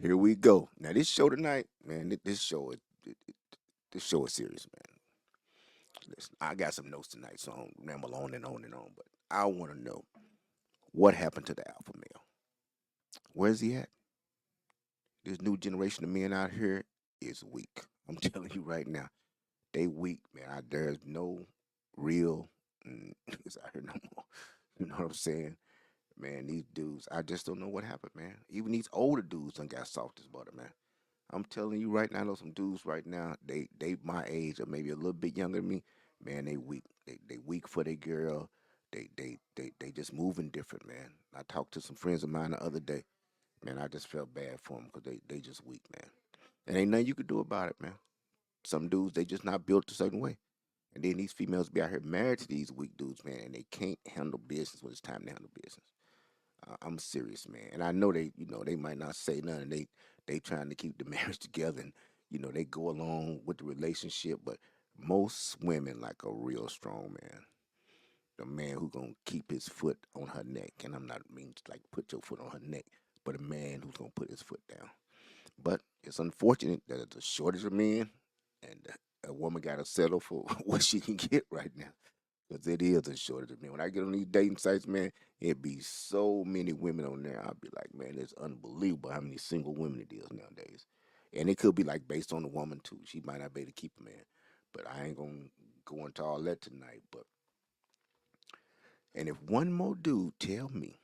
Here we go. Now this show tonight, man. This show is serious, man. Listen, I got some notes tonight, so I don't ramble on and on and on. But I want to know what happened to the alpha male. Where's he at? This new generation of men out here is weak. I'm telling you right now, they weak, man. There's no real niggas out here no more. You know what I'm saying? Man, these dudes, I just don't know what happened, man. Even these older dudes done got soft as butter, man. I'm telling you right now, I know some dudes right now, they my age or maybe a little bit younger than me, man, they weak. They weak for their girl. They just moving different, man. I talked to some friends of mine the other day. Man, I just felt bad for them because they just weak, man. And ain't nothing you could do about it, man. Some dudes, they just not built a certain way. And then these females be out here married to these weak dudes, man, and they can't handle business when it's time to handle business. I'm serious, man. And I know they might not say nothing. They trying to keep the marriage together, and they go along with the relationship. But most women like a real strong man, the man who gonna keep his foot on her neck. And I'm not mean to, like, put your foot on her neck, but a man who's gonna put his foot down. But it's unfortunate that there's a shortage of men, and a woman got to settle for what she can get right now. Because it is a shortage of men. When I get on these dating sites, man, it be so many women on there. I'll be like, man, it's unbelievable how many single women it is nowadays. And it could be like based on the woman too. She might not be able to keep a man. But I ain't gonna go into all that tonight. But and if one more dude tell me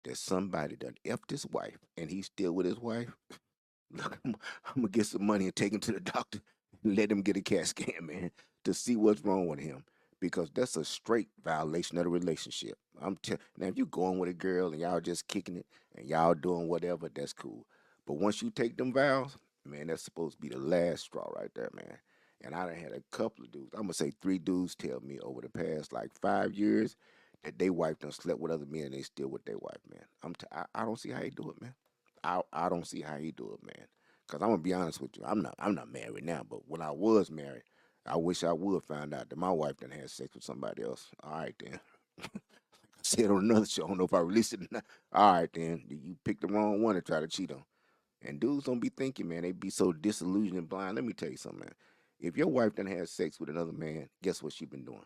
that somebody done effed his wife and he's still with his wife, look, I'm gonna get some money and take him to the doctor and let him get a CAT scan, man, to see what's wrong with him. Because that's a straight violation of the relationship. Now, if you going with a girl and y'all just kicking it and y'all doing whatever, that's cool. But once you take them vows, man, that's supposed to be the last straw right there, man. And I done had a couple of dudes. I'm gonna say three dudes tell me over the past like 5 years that they wife done slept with other men and they still with their wife, man. I don't see how you do it, man. I don't see how he do it, man. Cause I'm gonna be honest with you, I'm not married now, but when I was married, I wish I would find out that my wife done had sex with somebody else. All right then. I said on another show, I don't know if I released it or not. All right then, you picked the wrong one to try to cheat on. And dudes don't be thinking, man. They be so disillusioned and blind. Let me tell you something, man. If your wife done had sex with another man, guess what she been doing?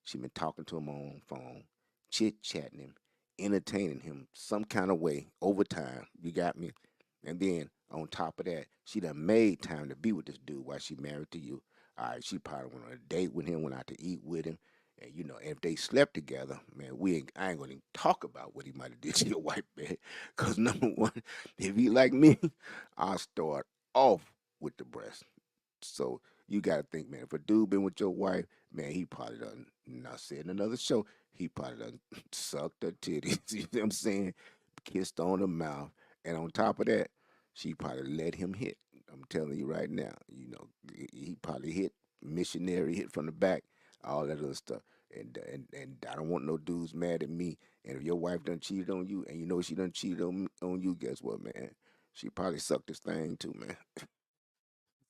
She been talking to him on phone, chit chatting him, entertaining him some kind of way over time. You got me? And then on top of that, she done made time to be with this dude while she married to you. All right, she probably went on a date with him, went out to eat with him. And if they slept together, man, I ain't gonna even talk about what he might have did to your wife, man. Cause number one, if he like me, I'll start off with the breast. So you gotta think, man, if a dude been with your wife, man, he probably done, not said in another show, he probably done sucked her titties, you know what I'm saying? Kissed on the mouth. And on top of that, she probably let him hit. I'm telling you right now, he probably hit missionary, hit from the back, all that other stuff. And I don't want no dudes mad at me. And if your wife done cheated on you, and you know she done cheated on you, guess what, man? She probably sucked this thing too, man.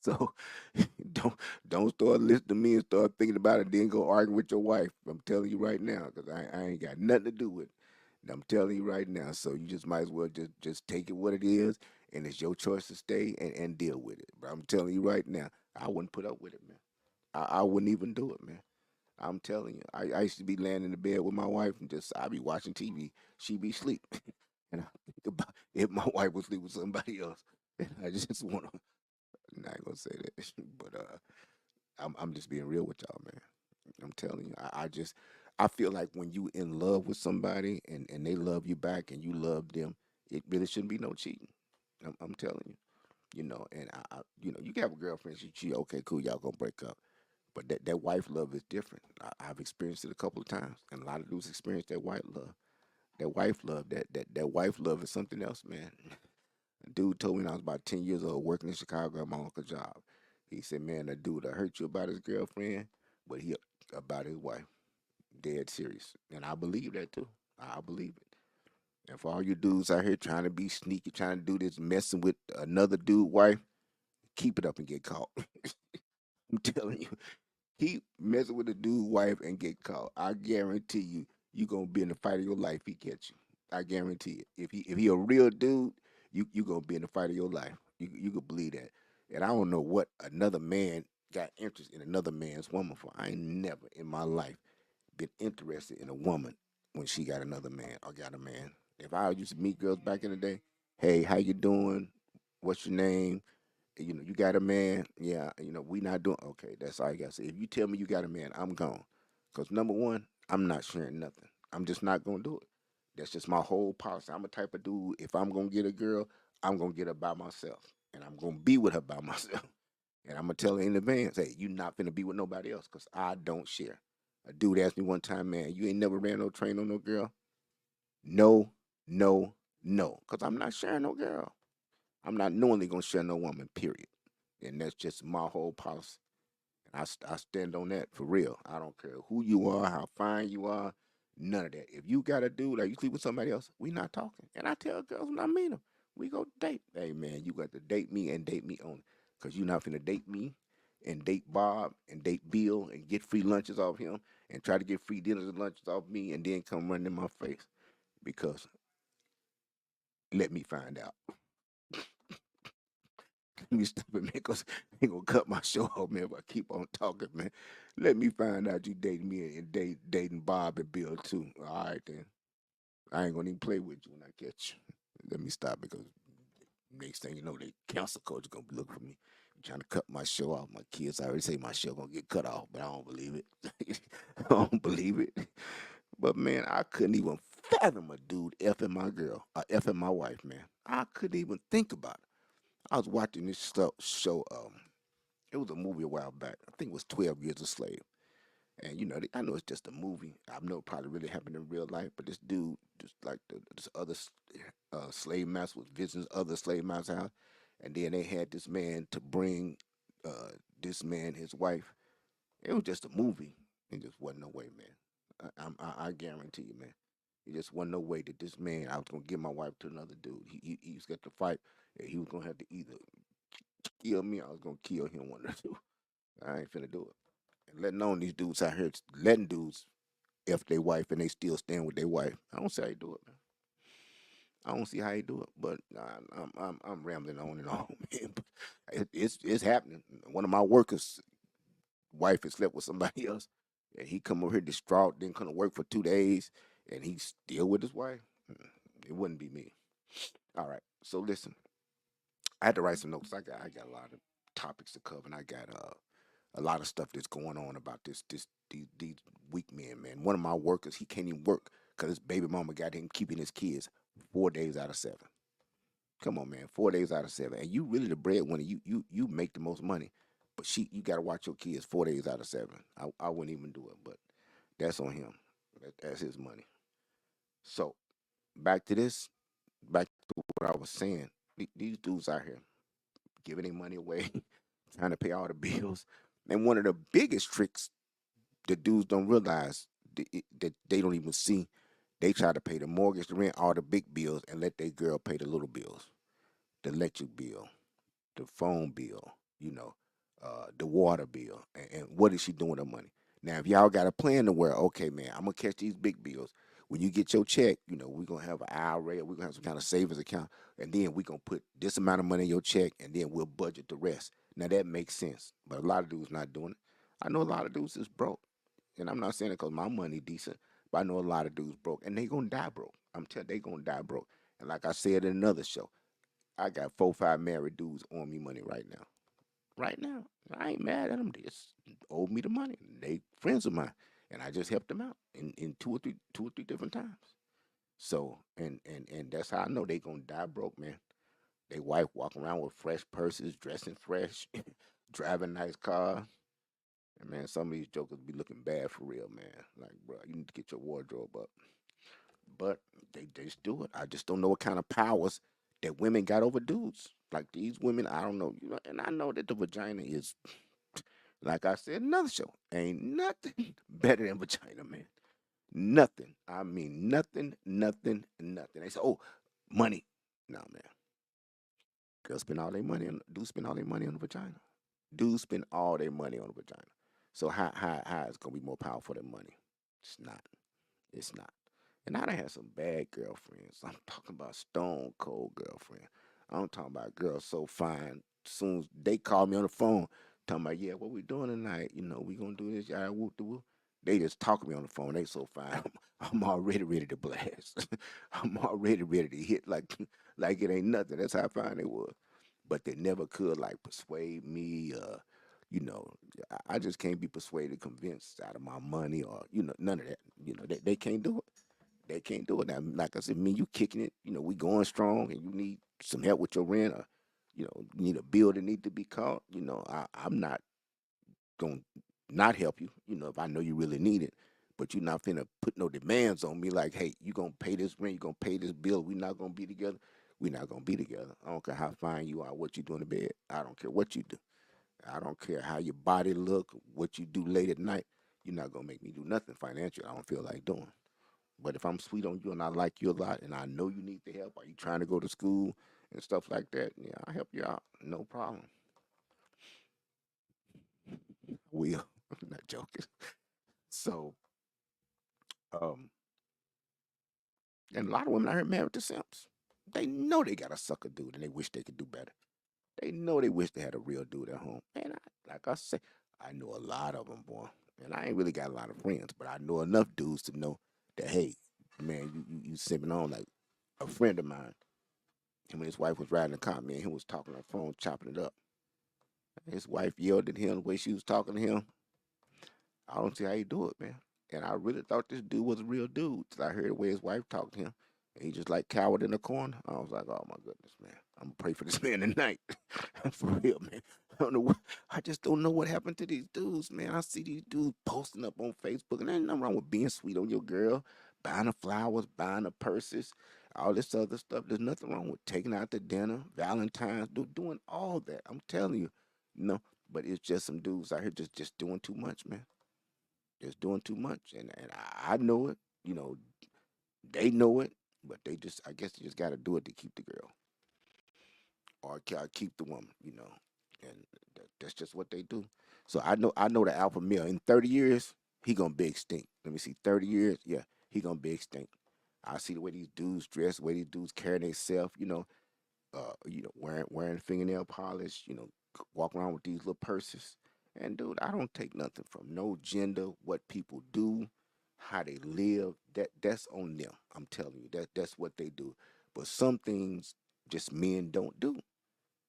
So don't don't start listening to me and start thinking about it. Then go argue with your wife. I'm telling you right now, because I ain't got nothing to do with it. And I'm telling you right now. So you just might as well just take it what it is, and it's your choice to stay and deal with it. But I'm telling you right now, I wouldn't put up with it, man. I wouldn't even do it, man. I'm telling you. I used to be laying in the bed with my wife and just I be watching TV. She be asleep. And I think about if my wife was sleep with somebody else. And I just want to I ain't gonna say that, but I'm just being real with y'all, man. I'm telling you, I feel like when you in love with somebody and they love you back and you love them, it really shouldn't be no cheating. I'm telling you, and you can have a girlfriend, she cheat, okay, cool, y'all gonna break up, but that wife love is different. I've experienced it a couple of times, and a lot of dudes experience that white love. That wife love, that wife love is something else, man. A dude told me when I was about 10 years old working in Chicago at my uncle's job. He said, man, that dude that hurt you about his girlfriend, but he about his wife. Dead serious. And I believe that too. I believe it. And for all you dudes out here trying to be sneaky, trying to do this, messing with another dude wife, keep it up and get caught. I'm telling you, keep messing with a dude wife and get caught. I guarantee you, you gonna be in the fight of your life. He catch you. I guarantee it. If he a real dude, you gonna be in the fight of your life. You could believe that. And I don't know what another man got interest in another man's woman for. I ain't never in my life been interested in a woman when she got another man or got a man. If I used to meet girls back in the day, hey, how you doing? What's your name? You got a man? Yeah, we not doing okay. That's all you got to say. If you tell me you got a man, I'm gone. Cause number one, I'm not sharing nothing. I'm just not gonna do it. That's just my whole policy. I'm a type of dude. If I'm gonna get a girl, I'm gonna get her by myself, and I'm gonna be with her by myself. And I'm gonna tell her in advance, hey, you not finna be with nobody else, cause I don't share. A dude asked me one time, man, you ain't never ran no train on no girl? No, no, no, cause I'm not sharing no girl. I'm not knowingly gonna share no woman. Period. And that's just my whole policy. And I stand on that for real. I don't care who you are, how fine you are, none of that. If you got a dude like you sleep with somebody else, we not talking. And I tell girls when I meet them, we go date. Hey man, you got to date me and date me only, cause you not finna date me and date Bob and date Bill and get free lunches off him and try to get free dinners and lunches off me and then come running in my face. Because let me find out. Let me stop it, man, because they gonna cut my show off, man, if I keep on talking, man. Let me find out you dating me and dating Bob and Bill too. All right then. I ain't gonna even play with you when I catch you. Let me stop because next thing you know, the council coach gonna be looking for me. Trying to cut my show off. My kids I already say my show gonna get cut off, but I don't believe it. I don't believe it. But man, I couldn't even fathom a dude effing my girl or effing my wife, man. I couldn't even think about it. I was watching this show. It was a movie a while back. I think it was 12 Years a Slave. And I know it's just a movie. I know it probably really happened in real life, but this dude, just like this other slave master was visiting other slave master's house, and then they had this man to bring uh, this man his wife. It was just a movie. It just wasn't no way, man. I guarantee you, man. It just wasn't no way that this man I was gonna give my wife to another dude. He was got to fight, and he was gonna have to either kill me or I was gonna kill him one of the two. I ain't finna do it. And letting on these dudes out here letting dudes F their wife and they still stand with their wife. I don't see how you do it, man. I don't see how you do it, but I'm rambling on and on, man. But it's happening. One of my workers' wife has slept with somebody else, and he come over here distraught, didn't come to work for 2 days, and he's still with his wife. It wouldn't be me. All right, so listen, I had to write some notes. I got a lot of topics to cover, and I got a lot of stuff that's going on about these weak men, man. One of my workers, he can't even work because his baby mama got him keeping his kids 4 days out of 7. Come on, man, 4 days out of 7, and you really the breadwinner. You make the most money, but you got to watch your kids 4 days out of 7. I wouldn't even do it, but that's on him. That's his money. So back to this, back to what I was saying. These dudes out here giving their money away, trying to pay all the bills, and one of the biggest tricks the dudes don't realize that they don't even see. They try to pay the mortgage, the rent, all the big bills, and let their girl pay the little bills, the electric bill, the phone bill, the water bill, and what is she doing with her money? Now, if y'all got a plan to where, okay, man, I'm gonna catch these big bills. When you get your check, we're gonna have an IRA, we're gonna have some kind of savings account, and then we're gonna put this amount of money in your check, and then we'll budget the rest. Now that makes sense, but a lot of dudes not doing it. I know a lot of dudes is broke, and I'm not saying it because my money decent, but I know a lot of dudes broke, and they gonna die broke. I'm telling they gonna die broke. And like I said in another show, I got 4, 5 married dudes on me money right now. Right now. I ain't mad at them. They just owe me the money. They friends of mine. And I just helped them out in two or three different times. So and that's how I know they gonna die broke, man. They wife walking around with fresh purses, dressing fresh, driving nice cars. And man, some of these jokers be looking bad for real, man. Like, bro, you need to get your wardrobe up. But they just do it. I just don't know what kind of powers that women got over dudes. Like these women, I don't know. And I know that the vagina is, like I said, another show. Ain't nothing better than vagina, man. Nothing. I mean, nothing, nothing, nothing. They say, oh, money. No, man. Girls spend all their money on, do spend all their money on the vagina. Dudes spend all their money on the vagina. So how is gonna be more powerful than money? It's not. It's not. And I done had some bad girlfriends. I'm talking about stone cold girlfriend. I'm talking about girls so fine. Soon as they call me on the phone, talking about, yeah, what we doing tonight? We gonna do this, y'all whoop the whoop. They just talk to me on the phone. They so fine. I'm already ready to blast. I'm already ready to hit like it ain't nothing. That's how fine they was. But they never could like persuade me. You know, I just can't be persuaded, convinced out of my money or none of that. They can't do it. They can't do it. Now, like I said, me, you kicking it. We going strong, and you need some help with your rent, or you need a bill that need to be caught. I'm not gonna not help you. If I know you really need it, but you're not finna put no demands on me. Like, hey, you gonna pay this rent, you gonna pay this bill. We not gonna be together. We not gonna be together. I don't care how fine you are, what you do in the bed. I don't care what you do. I don't care how your body look, what you do late at night. You're not gonna make me do nothing financial. I don't feel like doing. But if I'm sweet on you and I like you a lot and I know you need the help, are you trying to go to school and stuff like that? Yeah, I'll help you out. No problem. Will. I'm not joking. So, um, and a lot of women out here married to simps. They know they got a sucker dude and they wish they could do better. They know they wish they had a real dude at home. And like I say, I know a lot of them, boy. And I ain't really got a lot of friends, but I know enough dudes to know that, hey, man, you simping on like a friend of mine. Him and his wife was riding the car, man. He was talking on the phone, chopping it up. His wife yelled at him the way she was talking to him. I don't see how you do it, man. And I really thought this dude was a real dude till I heard the way his wife talked to him. And he just like cowered in the corner. I was like, oh my goodness, man. I'm gonna pray for this man tonight. For real, man. I don't know what, I just don't know what happened to these dudes, man. I see these dudes posting up on Facebook, and there ain't nothing wrong with being sweet on your girl, buying her flowers, buying her purses, all this other stuff. There's nothing wrong with taking out to dinner, Valentine's, doing all that. I'm telling you, no. But it's just some dudes out here just doing too much, man. Just doing too much, and I know it. They know it, but they just I guess they just got to do it to keep the girl or keep the woman. And that's just what they do. So I know the alpha male in 30 years he gonna be extinct. Let me see, 30 years, yeah, he gonna be extinct. I see the way these dudes dress, the way these dudes carry themselves. Wearing fingernail polish, walk around with these little purses. And dude, I don't take nothing from no gender, what people do, how they live. That's on them. I'm telling you, that's what they do. But some things just men don't do.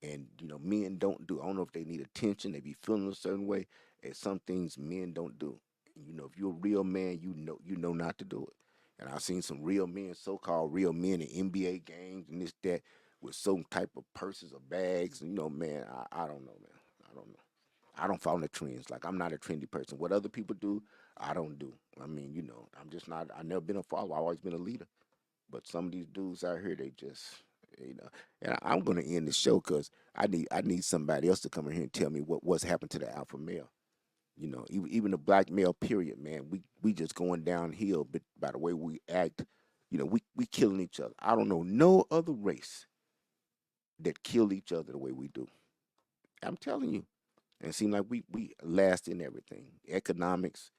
And men don't do. I don't know if they need attention, they be feeling a certain way. And some things men don't do. If you're a real man, you know not to do it. And I've seen some real men, so-called real men in NBA games and this that with some type of purses or bags. And man, I don't know, man. I don't know. I don't follow the trends. Like I'm not a trendy person. What other people do, I don't do. I mean, I'm just not. I've never been a follower. I've always been a leader. But some of these dudes out here, they just, you know. And I'm gonna end the show because I need somebody else to come in here and tell me what's happened to the alpha male. Even the black male. Period, man. We just going downhill, but by the way we act, we killing each other. I don't know no other race that kill each other the way we do. I'm telling you. And it seems like we last in everything. Economics.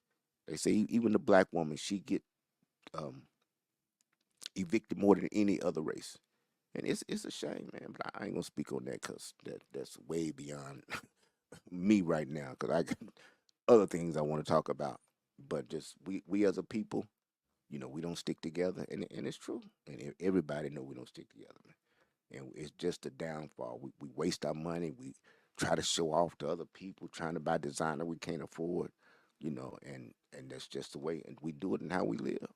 They say even the black woman, she get um, evicted more than any other race. And it's a shame, man. But I ain't gonna speak on that because that's way beyond me right now. Because I got other things I want to talk about. But just we as a people, we don't stick together, and it's true. And everybody know we don't stick together, man. And it's just a downfall. We waste our money. We try to show off to other people, trying to buy designer we can't afford, and that's just the way. And we do it in how we live.